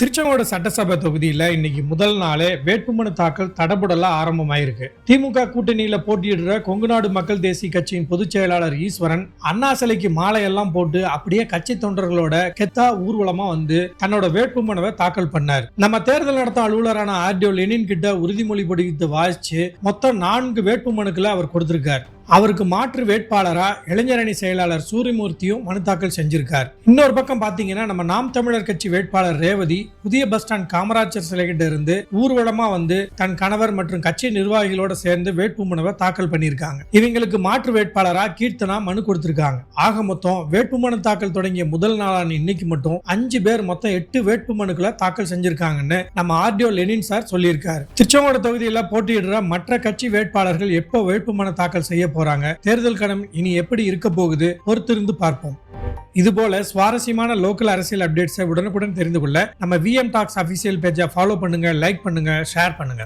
திருச்செங்கோடு சட்டசபை தொகுதியில இன்னைக்கு முதல் நாளே வேட்புமனு தாக்கல் தடபுடலா ஆரம்பமாயிருக்கு. திமுக கூட்டணியில போட்டியிடுற கொங்குநாடு மக்கள் தேசிய கட்சியின் பொதுச் செயலாளர் ஈஸ்வரன் அண்ணா சிலைக்கு மாலை எல்லாம் போட்டு அப்படியே கட்சி தொண்டர்களோட கெத்தா ஊர்வலமா வந்து தன்னோட வேட்புமனுவை தாக்கல் பண்ணார். நம்ம தேர்தல் நடத்தும் அலுவலரான ஆர்டிஓ லெனின் கிட்ட உறுதிமொழி படித்து வாசிச்சு மொத்தம் 4 வேட்புமனுக்களை அவர் கொடுத்திருக்கார். அவருக்கு மாற்று வேட்பாளரா இளைஞரணி செயலாளர் சூரியமூர்த்தியும் மனு தாக்கல் செஞ்சிருக்கார். இன்னொரு பக்கம் பாத்தீங்கன்னா நம்ம நாம் தமிழர் கட்சி வேட்பாளர் ரேவதி புதிய பஸ் ஸ்டாண்ட் காமராஜர் சிலைகிட்ட இருந்து ஊர்வலமா வந்து தன் கணவர் மற்றும் கட்சி நிர்வாகிகளோட சேர்ந்து வேட்புமனுவை தாக்கல் பண்ணியிருக்காங்க. இவங்களுக்கு மாற்று வேட்பாளரா கீர்த்தனா மனு கொடுத்திருக்காங்க. ஆக மொத்தம் வேட்புமனு தாக்கல் தொடங்கிய முதல் நாளான இன்னைக்கு மட்டும் 5 பேர் மொத்தம் 8 வேட்புமனுக்களை தாக்கல் செஞ்சிருக்காங்கன்னு நம்ம ஆர்டிஓ லெனின் சார் சொல்லியிருக்காரு. திருச்செங்கோடு தொகுதியில போட்டியிடுற மற்ற கட்சி வேட்பாளர்கள் எப்போ வேட்புமனு தாக்கல் செய்ய போறாங்க, தேர்தல் களம் இனி எப்படி இருக்க போகுது, பொறுத்திருந்து பார்ப்போம். இதுபோல சுவாரஸ்யமான லோக்கல் அரசியல் அப்டேட்ஸை உடனுக்குடன் தெரிந்து கொள்ள நம்ம விஎம் டாக்ஸ் அபிஷியல் பேஜை ஃபாலோ பண்ணுங்க, லைக் பண்ணுங்க, ஷேர் பண்ணுங்க.